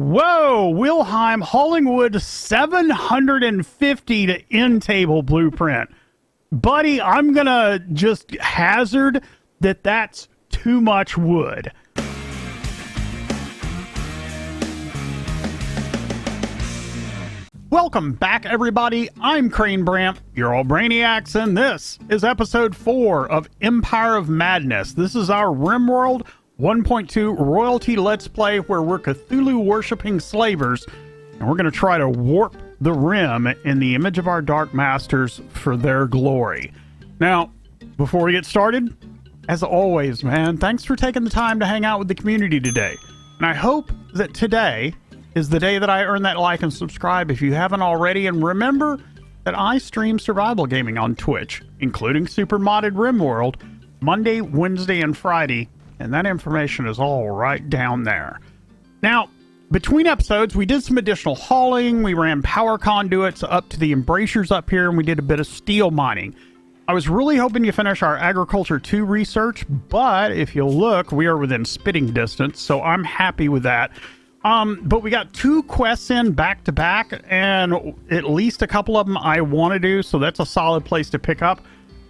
Whoa, Wilhelm Hollingwood 750 to end table blueprint. Buddy, I'm gonna just hazard that that's too much wood. Welcome back, everybody. I'm Crane Bramp, your old Brainiacs, and this is episode 4 of Empire of Madness. This is our Rimworld 1.2 royalty let's play where we're Cthulu-worshiping slavers, and we're going to try to warp the Rim in the image of our Dark Masters for their glory. Now, before we get started, as always, man, thanks for taking the time to hang out with the community today. And I hope that today is the day that I earn that like and subscribe if you haven't already. And remember that I stream survival gaming on Twitch, including super modded Rimworld, Monday, Wednesday, and Friday. And that information is all right down there. Now, between episodes, we did some additional hauling. We ran power conduits up to the embrasures up here, and we did a bit of steel mining. I was really hoping to finish our Agriculture 2 research, but if you'll look, we are within spitting distance, so I'm happy with that. But we got 2 quests in back to back, and at least a couple of them I want to do, so that's a solid place to pick up.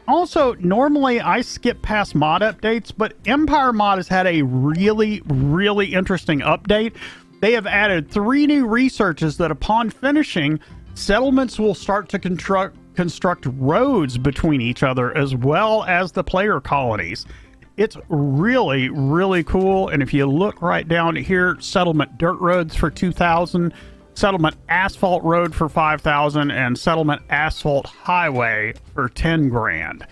Also, normally I skip past mod updates, but Empire Mod has had a really, really interesting update. They have added 3 new researches that upon finishing, settlements will start to construct roads between each other as well as the player colonies. It's really, really cool. And if you look right down here, settlement dirt roads for 2,000, settlement asphalt road for 5,000, and settlement asphalt highway for 10 grand.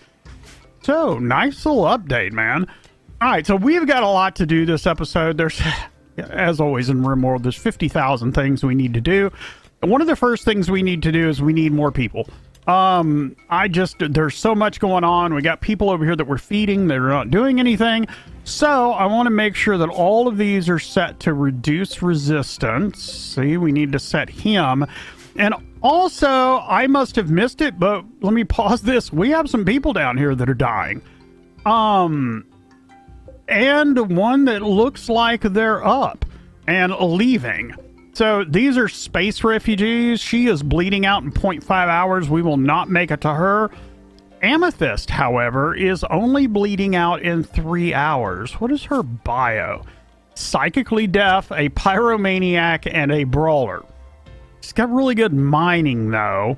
So nice little update, man. All right, so we've got a lot to do this episode. There's, as always in Rimworld, there's 50,000 things we need to do. And one of the first things we need to do is we need more people. There's so much going on. We got people over here that we're feeding. They're not doing anything. So I want to make sure that all of these are set to reduce resistance. See, we need to set him. And also, I must have missed it, but let me pause this. We have some people down here that are dying. And one that looks like they're up and leaving. So these are space refugees. She is bleeding out in 0.5 hours. We will not make it to her. Amethyst, however, is only bleeding out in 3 hours. What is her bio? Psychically deaf, a pyromaniac, and a brawler. She's got really good mining, though.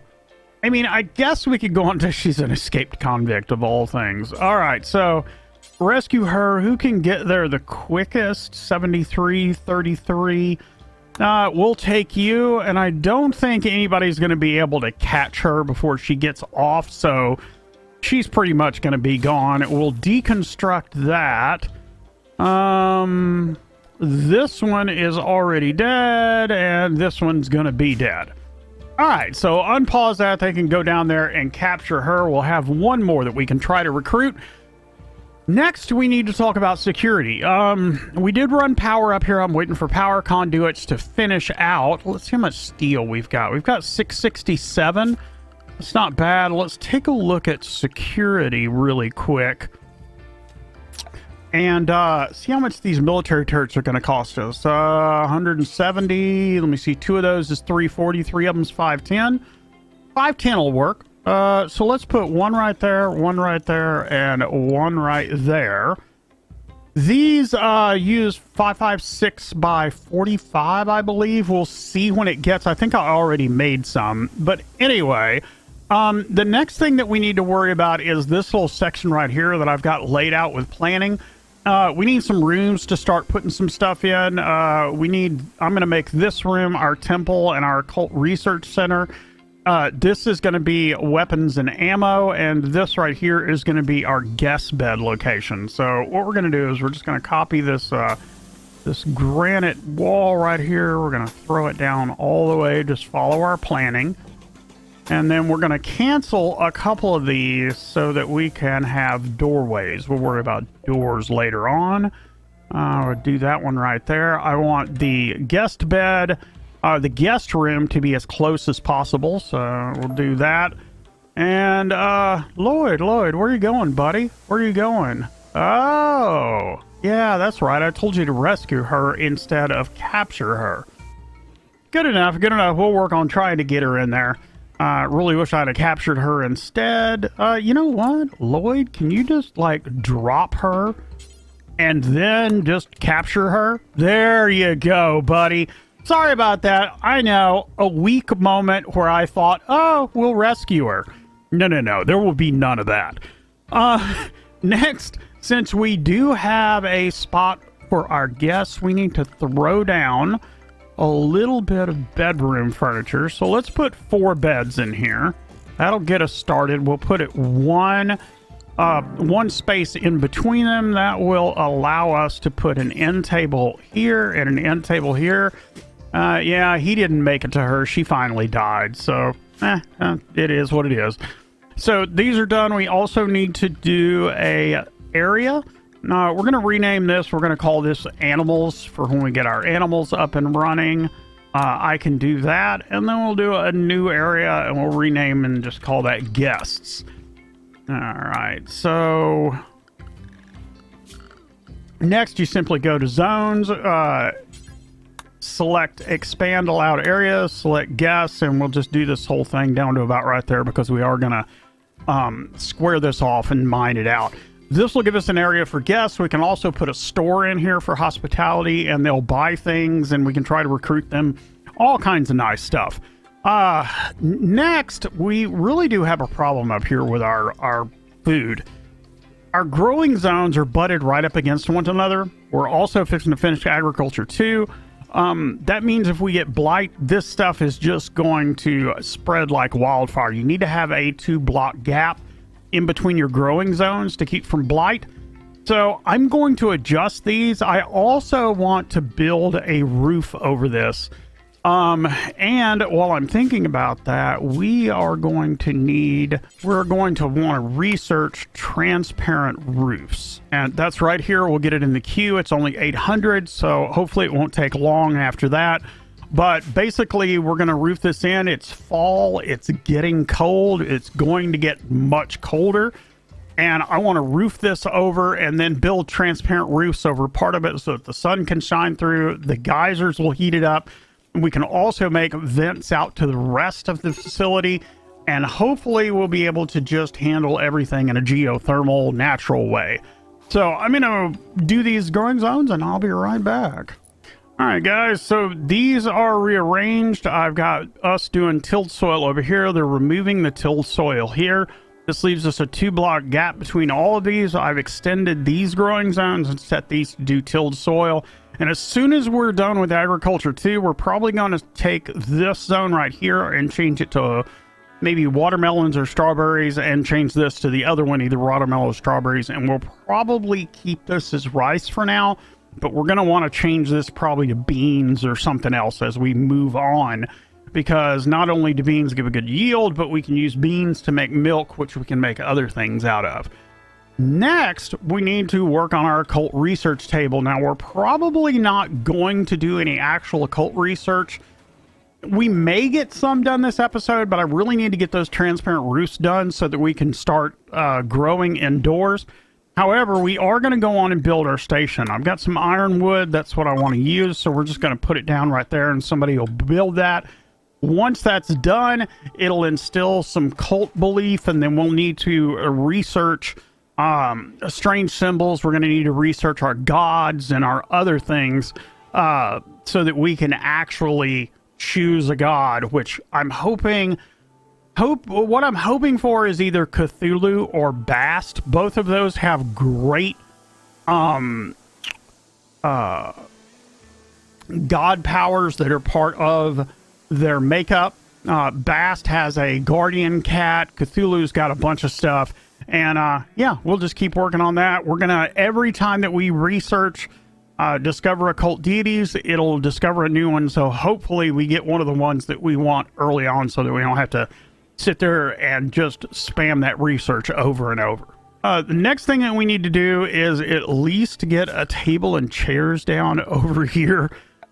I mean, I guess we could go on to she's an escaped convict of all things. All right, so rescue her. Who can get there the quickest? 73, 33. We'll take you, and I don't think anybody's going to be able to catch her before she gets off, so she's pretty much going to be gone. We'll deconstruct that. This one is already dead, and this one's going to be dead. All right, so unpause that. They can go down there and capture her. We'll have one more that we can try to recruit. Next, we need to talk about security. We did run power up here. I'm waiting for power conduits to finish out. Let's see how much steel we've got. We've got 667. It's not bad. Let's take a look at security really quick. And see how much these military turrets are going to cost us. 170. Let me see. 2 of those is 340. 3 of them is 510. 510 will work. So let's put 1 right there, 1 right there, and 1 right there. These use 556 by 45, I believe. We'll see when it gets. I think I already made some. But anyway, the next thing that we need to worry about is this little section right here that I've got laid out with planning. We need some rooms to start putting some stuff in. I'm going to make this room our temple and our occult research center. This is going to be weapons and ammo, and this right here is going to be our guest bed location. So what we're going to do is we're just going to copy this this granite wall right here. We're going to throw it down all the way. Just follow our planning. And then we're going to cancel a couple of these so that we can have doorways. We'll worry about doors later on. We'll do that one right there. I want the guest bed, the guest room to be as close as possible. So we'll do that. And Lloyd, where are you going, buddy? Where are you going? Oh, yeah, that's right. I told you to rescue her instead of capture her. Good enough, good enough. We'll work on trying to get her in there. Really wish I'd have captured her instead. You know what? Lloyd, can you just, like, drop her and then just capture her? There you go, buddy. Sorry about that. I know, a weak moment where I thought, oh, we'll rescue her. No, no, no. There will be none of that. Next, since we do have a spot for our guests, we need to throw down a little bit of bedroom furniture. So let's put 4 beds in here. That'll get us started. We'll put it one space in between them. That will allow us to put an end table here and an end table here. Yeah, he didn't make it to her. She finally died. So it is what it is. So these are done. We also need to do a area. We're going to rename this. We're going to call this animals for when we get our animals up and running. I can do that. And then we'll do a new area and we'll rename and just call that guests. All right. So next you simply go to zones, select expand allowed areas, select guests, and we'll just do this whole thing down to about right there because we are going to square this off and mine it out. This will give us an area for guests. We can also put a store in here for hospitality and they'll buy things and we can try to recruit them. All kinds of nice stuff. Next, we really do have a problem up here with our food. Our growing zones are butted right up against one another. We're also fixing to finish agriculture too. That means if we get blight, this stuff is just going to spread like wildfire. You need to have a 2-block gap in between your growing zones to keep from blight. So I'm going to adjust these. I also want to build a roof over this. And while I'm thinking about that, we're going to want to research transparent roofs. And that's right here. We'll get it in the queue. It's only 800, so hopefully it won't take long after that. But basically, we're going to roof this in. It's fall. It's getting cold. It's going to get much colder. And I want to roof this over and then build transparent roofs over part of it so that the sun can shine through. The geysers will heat it up. We can also make vents out to the rest of the facility. And hopefully we'll be able to just handle everything in a geothermal, natural way. So I'm going to do these growing zones and I'll be right back. All right, guys, so these are rearranged. I've got us doing tilled soil over here. They're removing the tilled soil here. This leaves us a 2-block gap between all of these. I've extended these growing zones and set these to do tilled soil. And as soon as we're done with agriculture too, we're probably going to take this zone right here and change it to maybe watermelons or strawberries and change this to the other one, either watermelon or strawberries. And we'll probably keep this as rice for now. But we're going to want to change this probably to beans or something else as we move on, because not only do beans give a good yield, but we can use beans to make milk, which we can make other things out of. Next, we need to work on our occult research table. Now, we're probably not going to do any actual occult research. We may get some done this episode, but I really need to get those transparent roofs done so that we can start growing indoors. However, we are going to go on and build our station. I've got some ironwood. That's what I want to use. So we're just going to put it down right there and somebody will build that. Once that's done, it'll instill some cult belief, and then we'll need to research strange symbols. We're going to need to research our gods and our other things so that we can actually choose a god, which I'm hoping... What I'm hoping for is either Cthulhu or Bast. Both of those have great god powers that are part of their makeup. Bast has a guardian cat. Cthulhu's got a bunch of stuff. And yeah, we'll just keep working on that. We're gonna, every time that we research discover occult deities, it'll discover a new one. So hopefully we get one of the ones that we want early on so that we don't have to sit there and just spam that research over and over. The next thing that we need to do is at least get a table and chairs down over here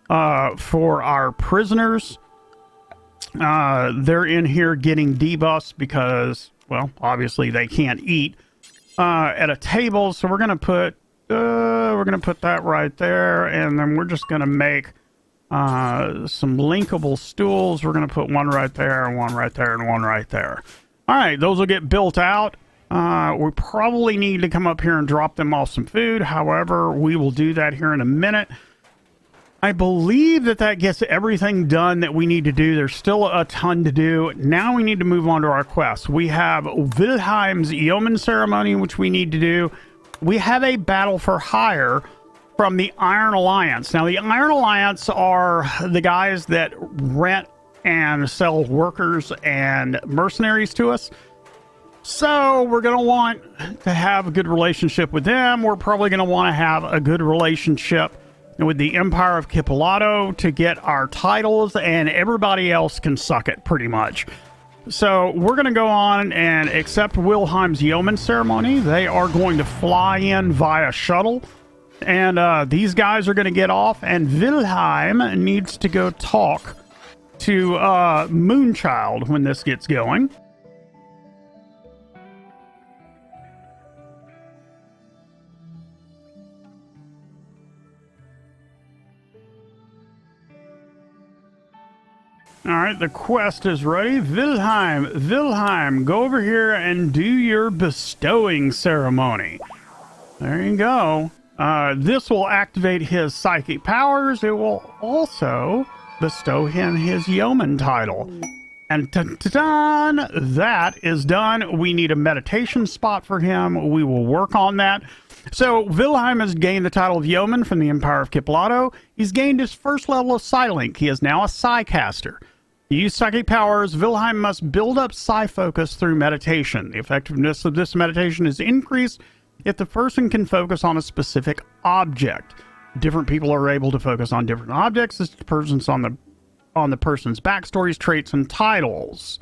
for our prisoners. They're in here getting debuffs because, well, obviously they can't eat at a table. So we're gonna put that right there, and then we're just gonna make Some linkable stools. We're going to put one right there, and one right there, and one right there. All right, those will get built out. We probably need to come up here and drop them off some food. However, we will do that here in a minute. I believe that gets everything done that we need to do. There's still a ton to do. Now we need to move on to our quest. We have Wilhelm's Yeoman ceremony, which we need to do. We have a battle for hire from the Iron Alliance. Now, the Iron Alliance are the guys that rent and sell workers and mercenaries to us. So we're going to want to have a good relationship with them. We're probably going to want to have a good relationship with the Empire of Kipolato to get our titles, and everybody else can suck it pretty much. So we're going to go on and accept Wilhelm's Yeoman ceremony. They are going to fly in via shuttle, and these guys are going to get off, and Wilhelm needs to go talk to Moonchild when this gets going. All right, the quest is ready. Wilhelm, go over here and do your bestowing ceremony. There you go. This will activate his psychic powers. It will also bestow him his yeoman title. And ta-da-da, that is done. We need a meditation spot for him. We will work on that. So Wilhelm has gained the title of yeoman from the Empire of Kipolato. He's gained his first level of Psylink. He is now a Psycaster. To use psychic powers, Wilhelm must build up psi focus through meditation. The effectiveness of this meditation is increased if the person can focus on a specific object. Different people are able to focus on different objects. This depends on the person's backstories, traits, and titles.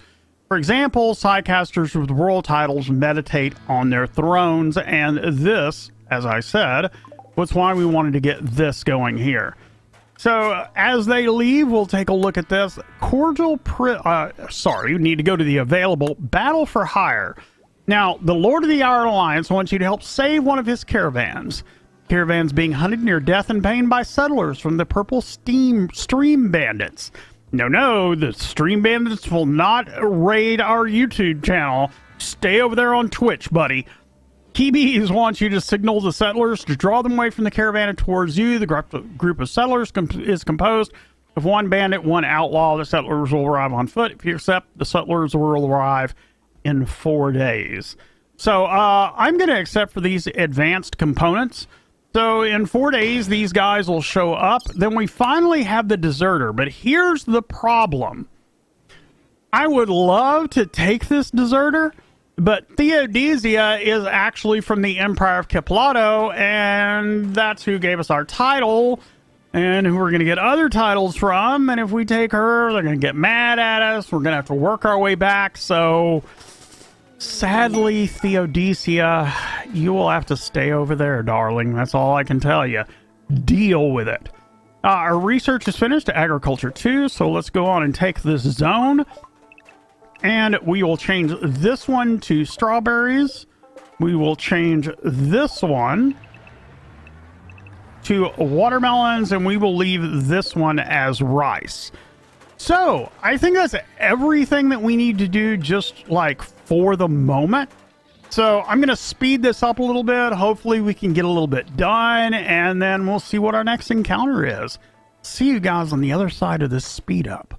For example, Psycasters with royal titles meditate on their thrones, and this, as I said, was why we wanted to get this going here. So as they leave, we'll take a look at this. We need to go to the available battle for hire. Now, the Lord of the Iron Alliance wants you to help save one of his caravans. Caravans being hunted near death and pain by settlers from the purple stream bandits. No, the stream bandits will not raid our YouTube channel. Stay over there on Twitch, buddy. TBs wants you to signal the settlers to draw them away from the caravan and towards you. The group of settlers is composed of one bandit, one outlaw. The settlers will arrive on foot. If you accept, the settlers will arrive in 4 days. So I'm going to accept for these advanced components. So in 4 days, these guys will show up. Then we finally have the deserter. But here's the problem. I would love to take this deserter, but Theodisia is actually from the Empire of Kipolato, and that's who gave us our title, and who we're going to get other titles from. And if we take her, they're going to get mad at us. We're going to have to work our way back. So sadly, Theodisia, you will have to stay over there, darling. That's all I can tell you. Deal with it. Our research is finished. Agriculture 2. So let's go on and take this zone. And we will change this one to strawberries. We will change this one to watermelons, and we will leave this one as rice. So I think that's everything that we need to do, just like for the moment. So I'm going to speed this up a little bit. Hopefully we can get a little bit done, and then we'll see what our next encounter is. See you guys on the other side of this speed up.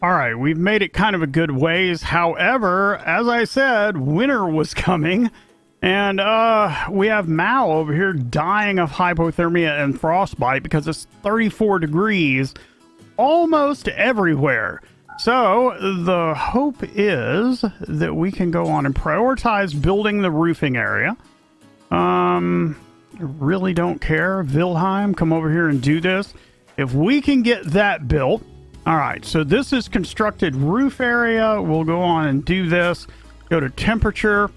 All right, we've made it kind of a good ways. However, as I said, winter was coming. And we have Mao over here dying of hypothermia and frostbite because it's 34 degrees almost everywhere. So the hope is that we can go on and prioritize building the roofing area. I really don't care. Wilhelm, come over here and do this. If we can get that built. All right, so this is constructed roof area. We'll go on and do this. Go to temperature.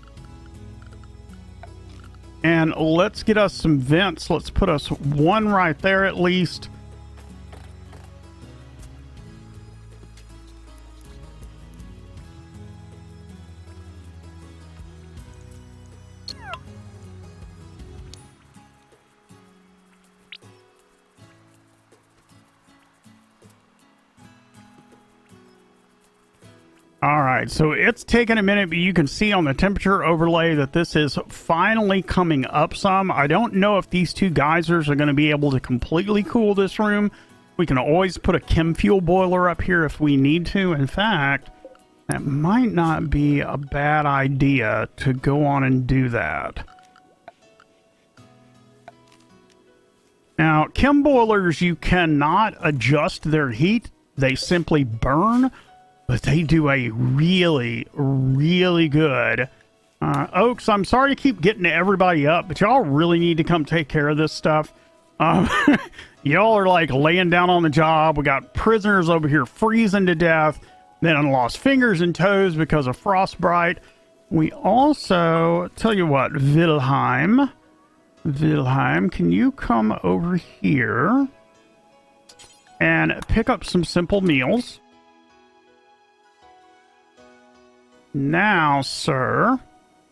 And let's get us some vents. Let's put us one right there at least. All right, so it's taken a minute, but you can see on the temperature overlay that this is finally coming up some. I don't know if these two geysers are going to be able to completely cool this room. We can always put a chem fuel boiler up here if we need to. In fact, that might not be a bad idea to go on and do that. Now, chem boilers, you cannot adjust their heat. They simply burn. But they do a really, really good. Oaks, I'm sorry to keep getting everybody up, but y'all really need to come take care of this stuff. Y'all are like laying down on the job. We got prisoners over here freezing to death. Then lost fingers and toes because of frostbite. We also, tell you what, Wilhelm, can you come over here and pick up some simple meals? Now, sir,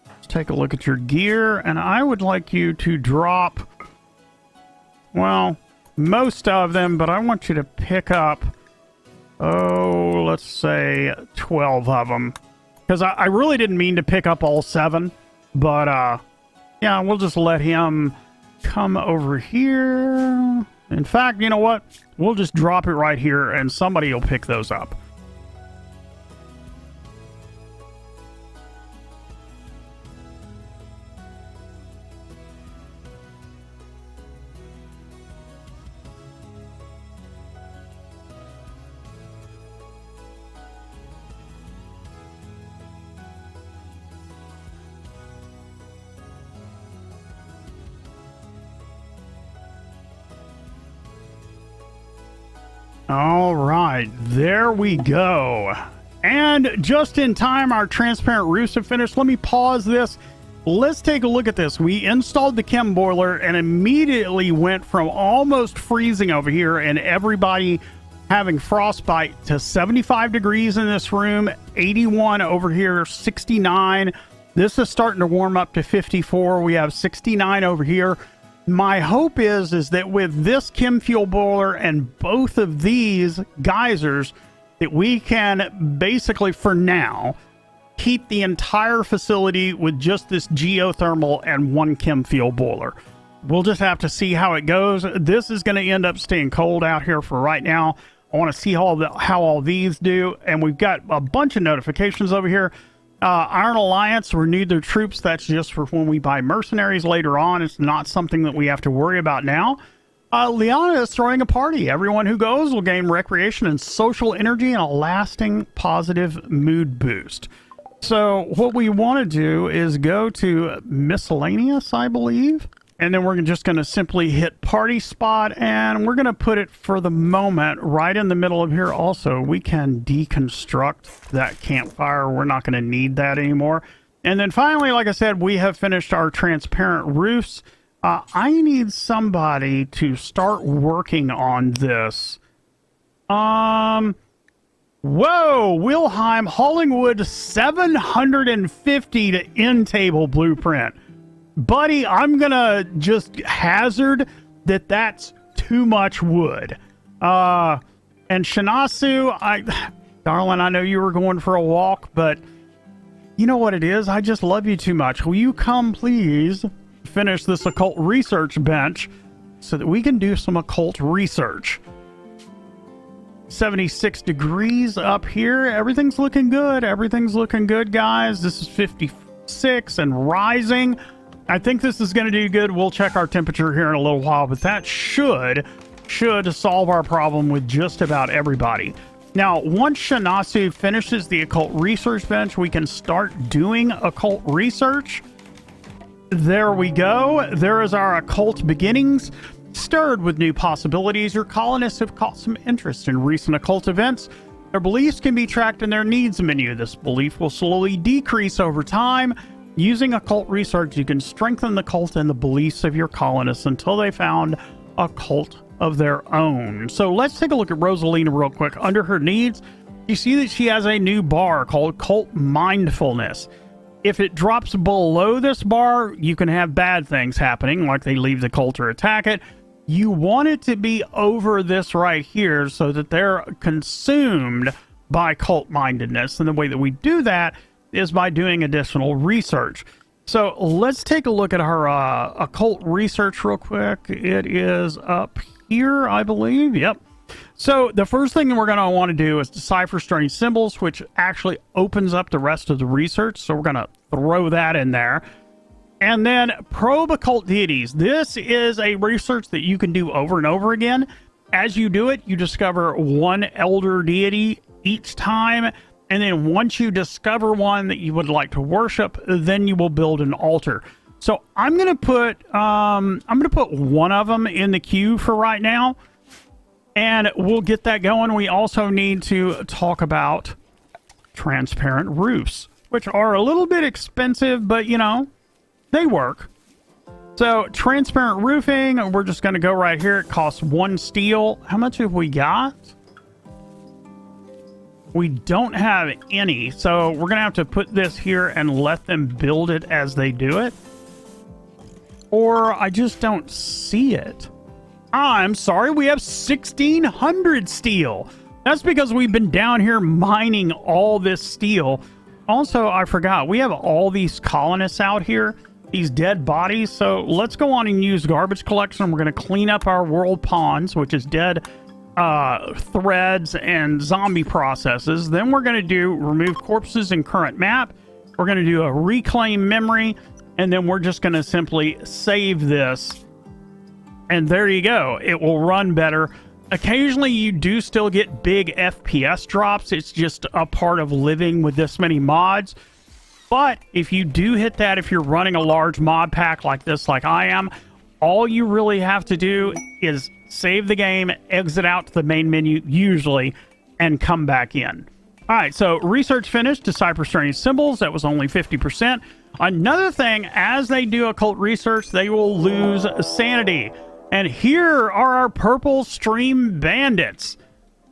let's take a look at your gear, and I would like you to drop, well, most of them, but I want you to pick up, oh, let's say 12 of them, because I really didn't mean to pick up all 7, but, yeah, we'll just let him come over here. In fact, you know what? We'll just drop it right here, and somebody will pick those up. All right, there we go. And just in time, our transparent roofs have finished. Let me pause this. Let's take a look at this. We installed the chem boiler and immediately went from almost freezing over here and everybody having frostbite to 75 degrees in this room, 81 over here, 69. This is starting to warm up to 54. We have 69 over here. My hope is that with this chem fuel boiler and both of these geysers, that we can basically, for now, heat the entire facility with just this geothermal and one chem fuel boiler. We'll just have to see how it goes. This is going to end up staying cold out here for right now. I want to see how all these do. And we've got a bunch of notifications over here. Iron Alliance renewed their troops. That's just for when we buy mercenaries later on. It's not something that we have to worry about now. Liana is throwing a party. Everyone who goes will gain recreation and social energy and a lasting positive mood boost. So what we want to do is go to miscellaneous, I believe. And then we're just going to simply hit party spot, and we're going to put it for the moment right in the middle of here. Also, we can deconstruct that campfire. We're not going to need that anymore. And then finally, like I said, we have finished our transparent roofs. I need somebody to start working on this. Whoa, Wilhelm, Hollingwood 750 to end table blueprint. Buddy, I'm gonna just hazard that that's too much wood. And Shinasu, darling, I know you were going for a walk, but you know what it is? I just love you too much. Will you come, please, finish this occult research bench so that we can do some occult research? 76 degrees up here. Everything's looking good. Everything's looking good, guys. This is 56 and rising. I think this is going to do good. We'll check our temperature here in a little while, but that should solve our problem with just about everybody. Now, once Shinasu finishes the occult research bench, we can start doing occult research. There we go. There is our occult beginnings. Stirred with new possibilities, your colonists have caught some interest in recent occult events. Their beliefs can be tracked in their needs menu. This belief will slowly decrease over time. Using occult research, you can strengthen the cult and the beliefs of your colonists until they found a cult of their own. So let's take a look at Rosalina real quick. Under her needs, you see that she has a new bar called Cult Mindfulness. If it drops below this bar, you can have bad things happening, like they leave the cult or attack it. You want it to be over this right here so that they're consumed by cult-mindedness. And the way that we do that is by doing additional research. So let's take a look at her occult research real quick. It is up here, I believe. Yep. So the first thing we're going to want to do is decipher strange symbols, which actually opens up the rest of the research. So we're going to throw that in there. And then probe occult deities. This is a research that you can do over and over again. As you do it, you discover one elder deity each time. And then once you discover one that you would like to worship, then you will build an altar. So I'm going to put one of them in the queue for right now. And we'll get that going. We also need to talk about transparent roofs, which are a little bit expensive, but you know, they work. So transparent roofing, we're just going to go right here. It costs 1 steel. How much have we got? We don't have any. So we're going to have to put this here and let them build it as they do it. Or I just don't see it. I'm sorry, we have 1,600 steel. That's because we've been down here mining all this steel. Also, I forgot, we have all these colonists out here, these dead bodies. So let's go on and use garbage collection. We're going to clean up our world ponds, which is dead threads and zombie processes. Then we're going to do remove corpses in current map. We're going to do a reclaim memory. And then we're just going to simply save this. And there you go. It will run better. Occasionally, you do still get big FPS drops. It's just a part of living with this many mods. But if you do hit that, if you're running a large mod pack like this, like I am, all you really have to do is save the game, exit out to the main menu, usually, and come back in. All right, so research finished. Decipher strange symbols. That was only 50%. Another thing, as they do occult research, they will lose sanity. And here are our purple stream bandits.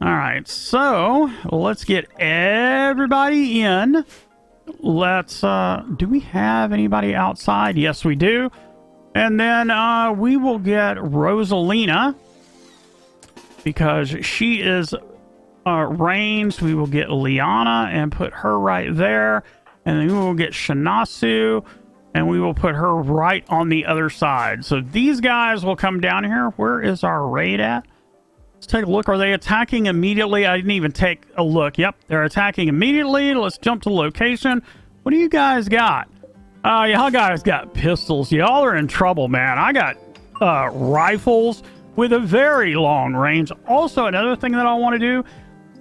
All right, so let's get everybody in. Let's, do we have anybody outside? Yes, we do. And then we will get Rosalina because she is ranged. We will get Liana and put her right there. And then we will get Shinasu. And we will put her right on the other side. So these guys will come down here. Where is our raid at? Let's take a look. Are they attacking immediately? I didn't even take a look. Yep, they're attacking immediately. Let's jump to location. What do you guys got? Y'all guys got pistols. Y'all are in trouble, man. I got rifles with a very long range. Also, another thing that I want to do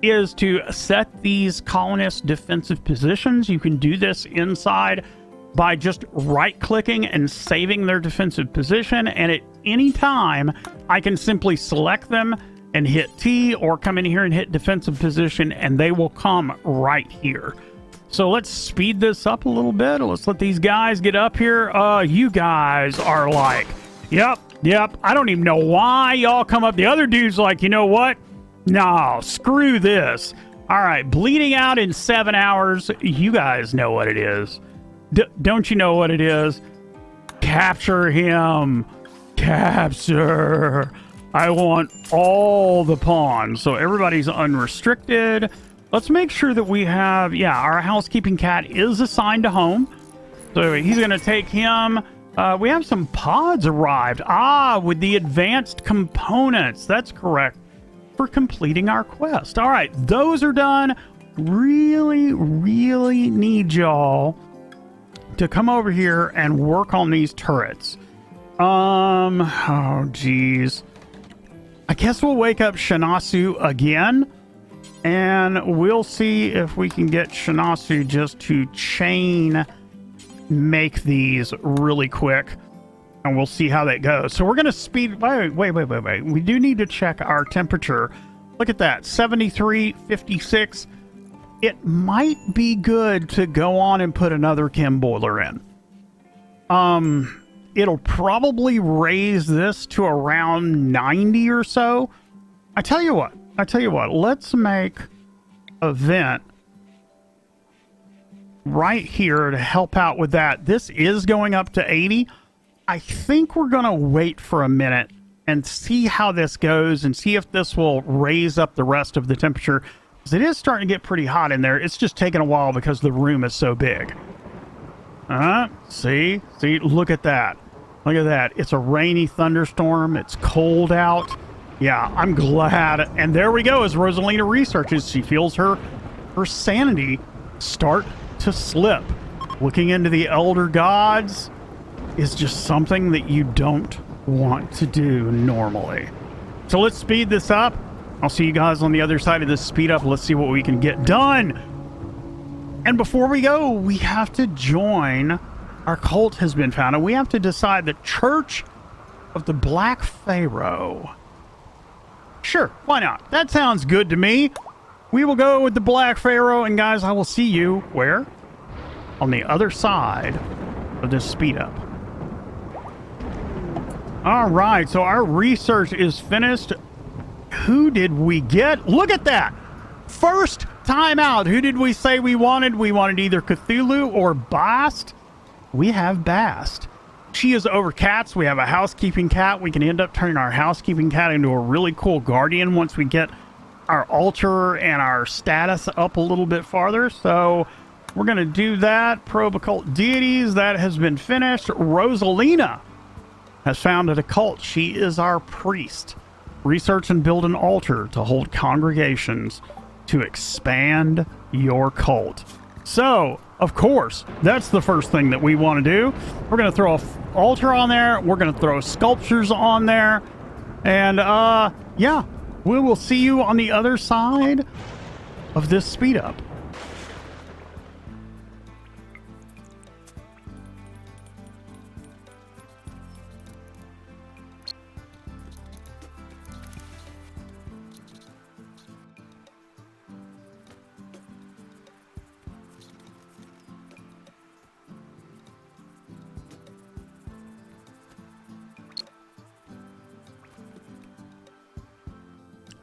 is to set these colonist defensive positions. You can do this inside by just right-clicking and saving their defensive position. And at any time, I can simply select them and hit T, or come in here and hit defensive position, and they will come right here. So let's speed this up a little bit. Let's let these guys get up here. You guys are like, yep. I don't even know why y'all come up. The other dude's like, you know what? No, screw this. All right, bleeding out in 7 hours. You guys know what it is. Don't you know what it is? Capture him. Capture. I want all the pawns. So everybody's unrestricted. Let's make sure that we have, our housekeeping cat is assigned to home. So he's going to take him. We have some pods arrived. With the advanced components. That's correct. for completing our quest. All right, those are done. Really, really need y'all to come over here and work on these turrets. Oh, geez. I guess we'll wake up Shinasu again, and we'll see if we can get Shinasu just to chain make these really quick, and we'll see how that goes. So we're going to speed... Wait. We do need to check our temperature. Look at that, 73.56. It might be good to go on and put another chem boiler in. It'll probably raise this to around 90 or so. I tell you what, let's make a vent right here to help out with that. This is going up to 80. I think we're going to wait for a minute and see how this goes and see if this will raise up the rest of the temperature. Because it is starting to get pretty hot in there. It's just taking a while because the room is so big. See, look at that. Look at that. It's a rainy thunderstorm. It's cold out. Yeah, I'm glad. And there we go. As Rosalina researches, she feels her sanity start to slip. Looking into the elder gods is just something that you don't want to do normally. So let's speed this up. I'll see you guys on the other side of this speed up. Let's see what we can get done. And before we go, we have to join... Our cult has been found, and we have to decide the Church of the Black Pharaoh. Sure, why not? That sounds good to me. We will go with the Black Pharaoh, and guys, I will see you, where? On the other side of this speed up. All right, so our research is finished. Who did we get? Look at that! First time out. Who did we say we wanted? We wanted either Cthulhu or Bast. We have Bast. She is over cats. We have a housekeeping cat. We can end up turning our housekeeping cat into a really cool guardian once we get our altar and our status up a little bit farther. So we're going to do that. Probe occult deities. That has been finished. Rosalina has founded a cult. She is our priest. Research and build an altar to hold congregations to expand your cult. So, of course, that's the first thing that we want to do. We're going to throw an altar on there. We're going to throw sculptures on there. And, yeah, we will see you on the other side of this speed up.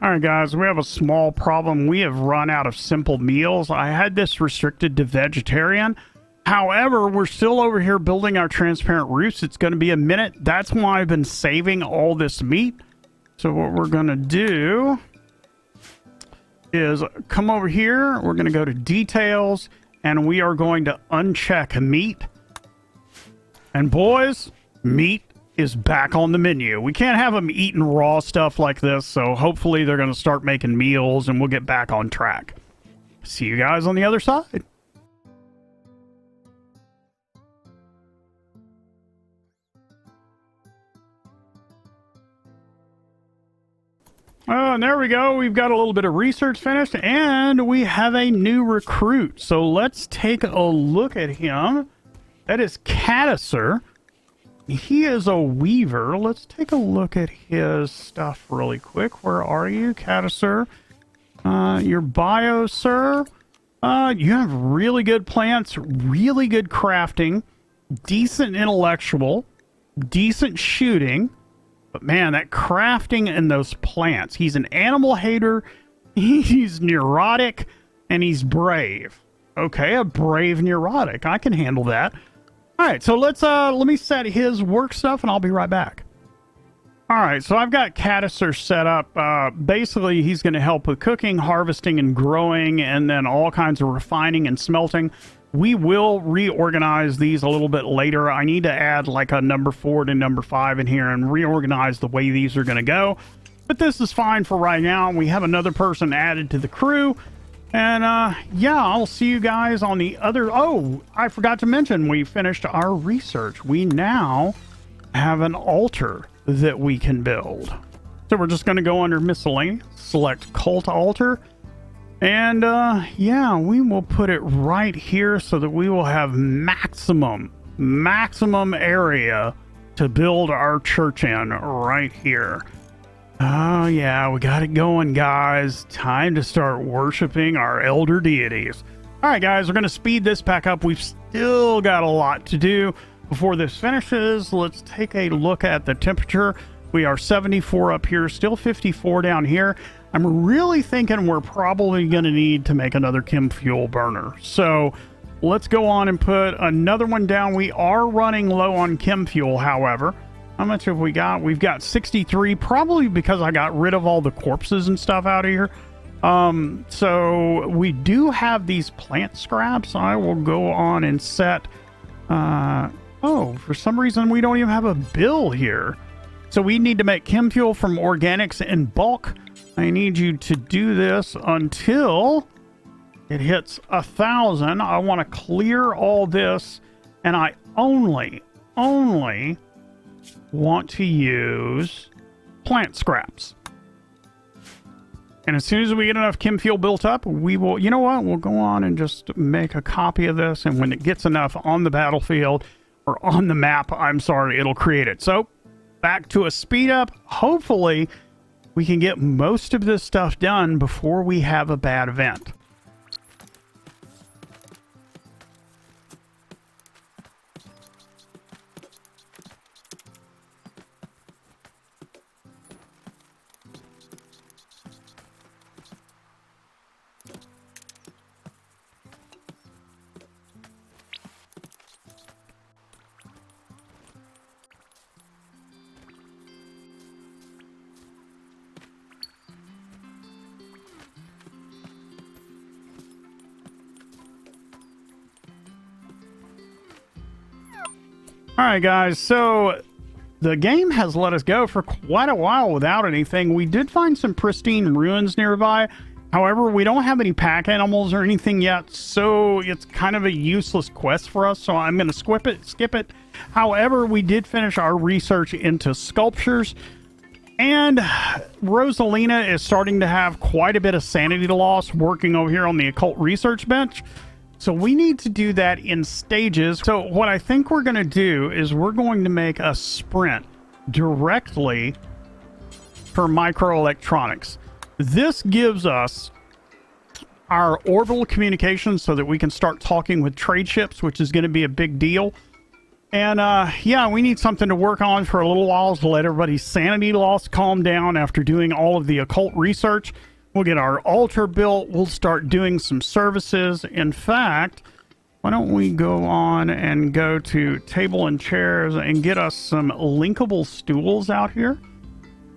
All right, guys, we have a small problem. We have run out of simple meals. I had this restricted to vegetarian. However, we're still over here building our transparent roofs. It's going to be a minute. That's why I've been saving all this meat. So what we're going to do is come over here. We're going to go to details, and we are going to uncheck meat. And boys, meat is back on the menu. We can't have them eating raw stuff like this, so hopefully they're going to start making meals and we'll get back on track. See you guys on the other side. Oh, and there we go. We've got a little bit of research finished, and we have a new recruit. So let's take a look at him. That is Cadisser. He is a weaver. Let's take a look at his stuff really quick. Where are you, Cadisser? Your bio, sir. You have really good plants, really good crafting, decent intellectual, decent shooting. But man, that crafting and those plants. He's an animal hater. He's neurotic, and he's brave. Okay, a brave neurotic. I can handle that. All right, so let me set his work stuff, and I'll be right back. All right, so I've got Cadisser set up. Basically, he's going to help with cooking, harvesting, and growing, and then all kinds of refining and smelting. We will reorganize these a little bit later. I need to add like a number 4 to number 5 in here and reorganize the way these are going to go. But this is fine for right now. We have another person added to the crew. And yeah, I'll see you guys on the other... Oh, I forgot to mention, we finished our research. We now have an altar that we can build. So we're just going to go under miscellaneous, select cult altar. And yeah, we will put it right here so that we will have maximum area to build our church in right here. Oh yeah, we got it going, guys. Time to start worshiping our elder deities. All right, guys, we're going to speed this back up. We've still got a lot to do before this finishes. Let's take a look at the temperature. We are 74 up here, still 54 down here. I'm really thinking we're probably going to need to make another chem fuel burner. So let's go on and put another one down. We are running low on chem fuel, however. How much have we got? We've got 63, probably because I got rid of all the corpses and stuff out of here. So we do have these plant scraps. I will go on and set... oh, for some reason we don't even have a bill here. So we need to make chem fuel from organics in bulk. I need you to do this until it hits 1,000. I want to clear all this, and I only want to use plant scraps. And as soon as we get enough chem fuel built up, we will, you know what, we'll go on and just make a copy of this, and when it gets enough on the battlefield, or on the map, I'm sorry, it'll create it. So back to a speed up. Hopefully we can get most of this stuff done before we have a bad event. Alright guys, so the game has let us go for quite a while without anything. We did find some pristine ruins nearby. However, we don't have any pack animals or anything yet, so it's kind of a useless quest for us, so I'm going to skip it. However, we did finish our research into sculptures, and Rosalina is starting to have quite a bit of sanity loss working over here on the occult research bench. So we need to do that in stages. So what I think we're going to do is we're going to make a sprint directly for microelectronics. This gives us our orbital communications so that we can start talking with trade ships, which is going to be a big deal. And yeah, we need something to work on for a little while to let everybody's sanity loss calm down after doing all of the occult research. We'll get our altar built. We'll start doing some services. In fact, why don't we go on and go to table and chairs and get us some linkable stools out here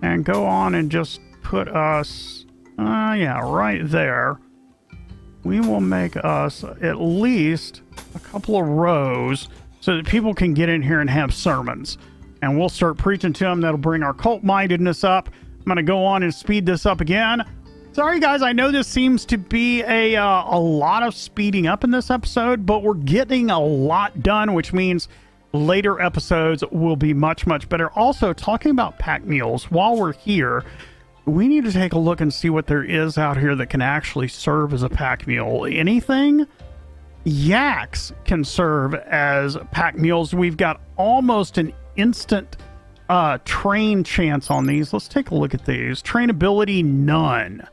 and go on and just put us, yeah, right there. We will make us at least a couple of rows so that people can get in here and have sermons. And we'll start preaching to them. That'll bring our cult-mindedness up. I'm going to go on and speed this up again. Sorry, guys, I know this seems to be a lot of speeding up in this episode, but we're getting a lot done, which means later episodes will be much, much better. Also, talking about pack mules, while we're here, we need to take a look and see what there is out here that can actually serve as a pack mule. Anything? Yaks can serve as pack mules. We've got almost an instant train chance on these. Let's take a look at these. Trainability, none.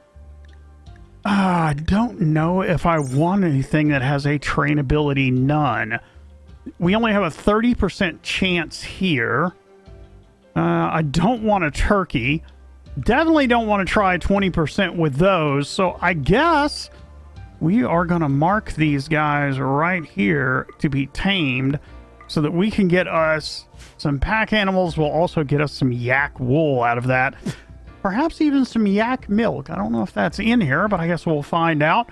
I don't know if I want anything that has a trainability none. We only have a 30% chance here. I don't want a turkey. Definitely don't want to try 20% with those. So I guess we are going to mark these guys right here to be tamed so that we can get us some pack animals. Will also get us some yak wool out of that. Perhaps even some yak milk. I don't know if that's in here, but I guess we'll find out.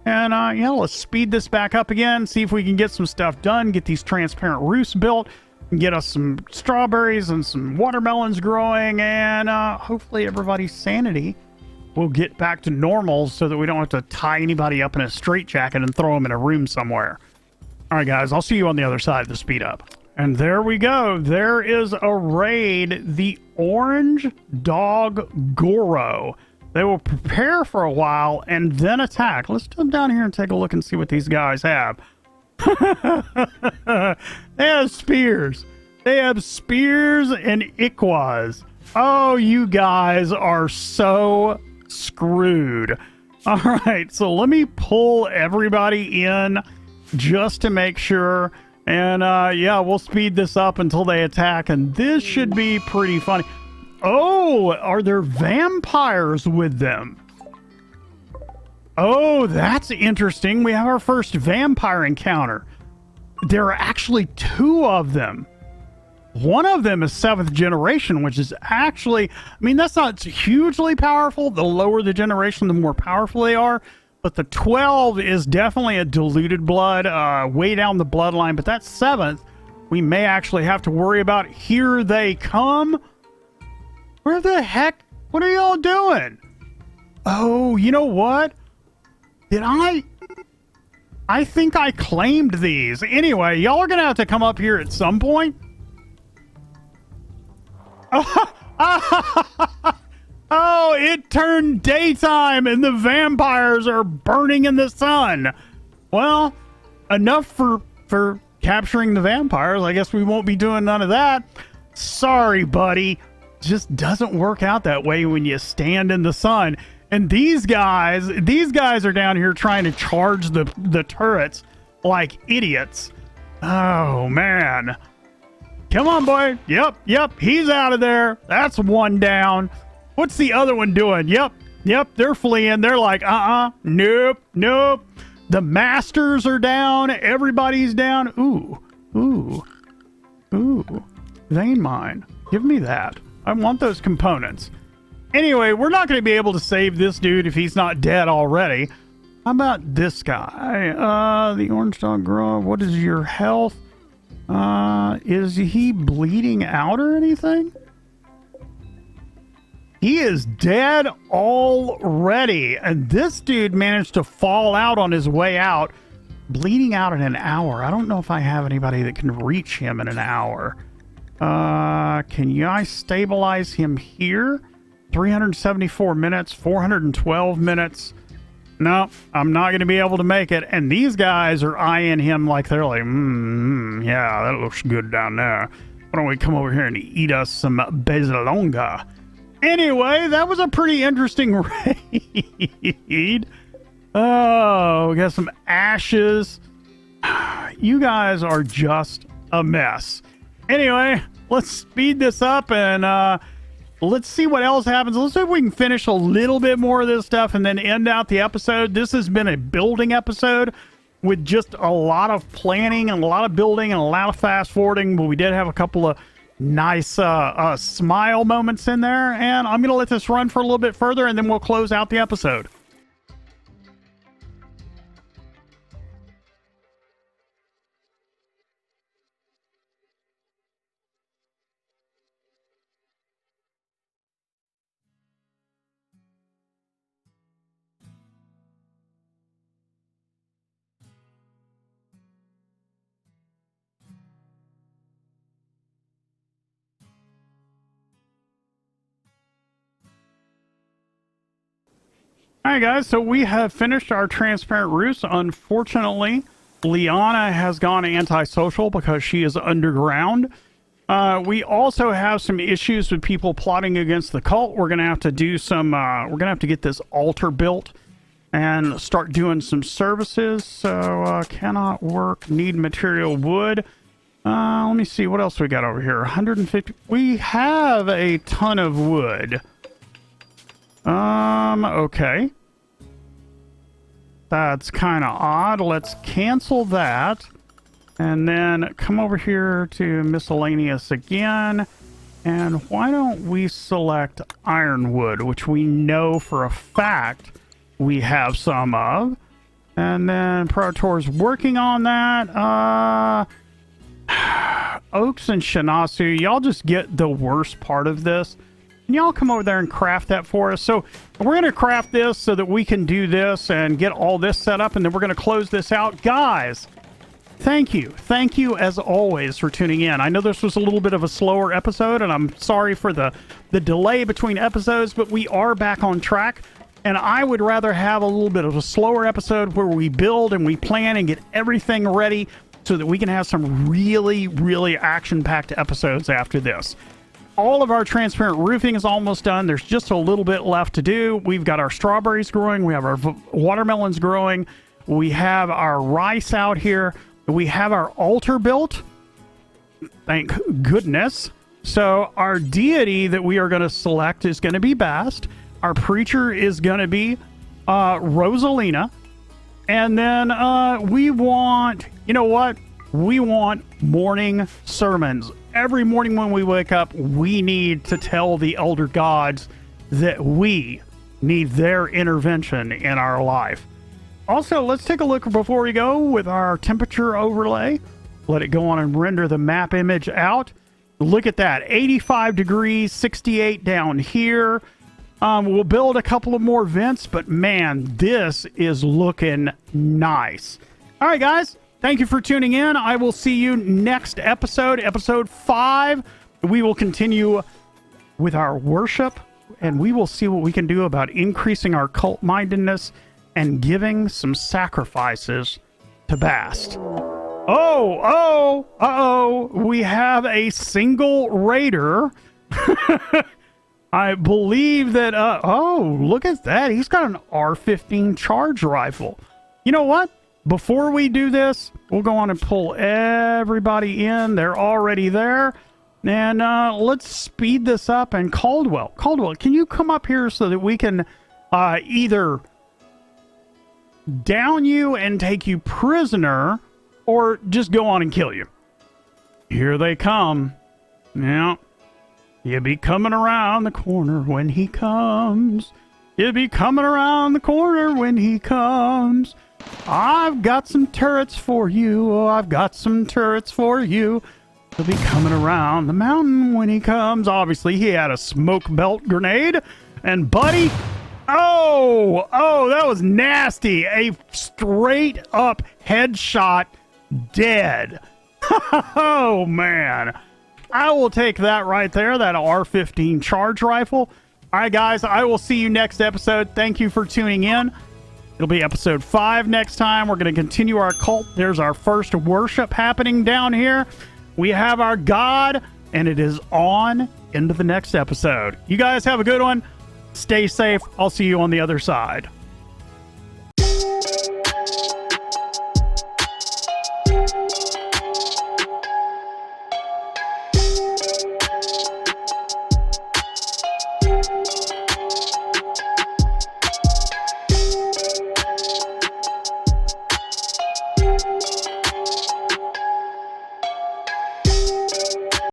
And yeah, let's speed this back up again, see if we can get some stuff done, get these transparent roofs built. get us some strawberries and some watermelons growing, and hopefully everybody's sanity will get back to normal so that we don't have to tie anybody up in a straitjacket and throw them in a room somewhere. All right, guys, I'll see you on the other side of the speed up. And there we go. There is a raid, the Orange Dog Goro. They will prepare for a while and then attack. Let's come down here and take a look and see what these guys have. They have spears. They have spears and ikwas. Oh, you guys are so screwed. All right, so let me pull everybody in just to make sure. And yeah, we'll speed this up until they attack, and this should be pretty funny. Oh, are there vampires with them? Oh, that's interesting. We have our first vampire encounter. There are actually 2 of them. One of them is 7th generation, which is actually, I mean, that's not hugely powerful. The lower the generation, the more powerful they are. But the 12 is definitely a diluted blood, way down the bloodline. But that 7th, we may actually have to worry about. Here they come. Where the heck? What are y'all doing? Oh, you know what? Did I think I claimed these. Anyway, y'all are going to have to come up here at some point. Oh, it turned daytime and the vampires are burning in the sun. Well, enough for capturing the vampires. I guess we won't be doing none of that. Sorry, buddy. Just doesn't work out that way when you stand in the sun. And these guys are down here trying to charge the turrets like idiots. Oh, man. Come on, boy. Yep, he's out of there. That's one down. What's the other one doing? Yep, they're fleeing. They're like, nope. The masters are down. Everybody's down. Ooh. Vein mine. Give me that. I want those components. Anyway, we're not going to be able to save this dude if he's not dead already. How about this guy? The Orange Dog Girl. What is your health? Is he bleeding out or anything? He is dead already. And this dude managed to fall out on his way out, bleeding out in an hour. I don't know if I have anybody that can reach him in an hour. Can you stabilize him here? 374 minutes, 412 minutes. No, I'm not going to be able to make it. And these guys are eyeing him like they're like, yeah, that looks good down there. Why don't we come over here and eat us some bezalonga? Anyway, that was a pretty interesting raid. Oh, we got some ashes. You guys are just a mess. Anyway, let's speed this up and let's see what else happens. Let's see if we can finish a little bit more of this stuff and then end out the episode. This has been a building episode with just a lot of planning and a lot of building and a lot of fast forwarding, but we did have a couple of nice smile moments in there, and I'm going to let this run for a little bit further and then we'll close out the episode. All right, guys, so we have finished our transparent roofs. Unfortunately, Liana has gone antisocial because she is underground. We also have some issues with people plotting against the cult. We're going to have to do some, we're going to have to get this altar built and start doing some services. So, cannot work, need material wood. Let me see, what else we got over here? 150. We have a ton of wood. Okay. That's kind of odd. Let's cancel that. And then come over here to miscellaneous again. And why don't we select ironwood, which we know for a fact we have some of. And then Praetor's working on that. Oaks and Shinasu, y'all just get the worst part of this. Can y'all come over there and craft that for us? So we're going to craft this so that we can do this and get all this set up, and then we're going to close this out. Guys, thank you. Thank you, as always, for tuning in. I know this was a little bit of a slower episode, and I'm sorry for the delay between episodes, but we are back on track. And I would rather have a little bit of a slower episode where we build and we plan and get everything ready so that we can have some really, really action-packed episodes after this. All of our transparent roofing is almost done. There's just a little bit left to do. We've got our strawberries growing. We have our watermelons growing. We have our rice out here. We have our altar built. Thank goodness. So our deity that we are going to select is going to be Bast. Our preacher is going to be Rosalina. And then we want, you know what? We want morning sermons. Every morning when we wake up, we need to tell the elder gods that we need their intervention in our life. Also, let's take a look before we go with our temperature overlay. Let it go on and render the map image out. Look at that. 85 degrees, 68 down here. We'll build a couple of more vents, but man, this is looking nice. All right, guys, thank you for tuning in. I will see you next episode, episode 5. We will continue with our worship, and we will see what we can do about increasing our cult-mindedness and giving some sacrifices to Bast. We have a single raider. I believe that, look at that. He's got an R15 charge rifle. You know what? Before we do this, we'll go on and pull everybody in. They're already there. And let's speed this up. And Caldwell, can you come up here so that we can either down you and take you prisoner or just go on and kill you? Here they come. Yeah. He'll be coming around the corner when he comes. He'll be coming around the corner when he comes. I've got some turrets for you. Oh, I've got some turrets for you. He'll be coming around the mountain when he comes. Obviously, he had a smoke belt grenade. And buddy, that was nasty. A straight up headshot, dead. Oh, man. I will take that right there, that R15 charge rifle. All right, guys, I will see you next episode. Thank you for tuning in. It'll be episode 5 next time. We're going to continue our cult. There's our first worship happening down here. We have our God, and it is on into the next episode. You guys have a good one. Stay safe. I'll see you on the other side.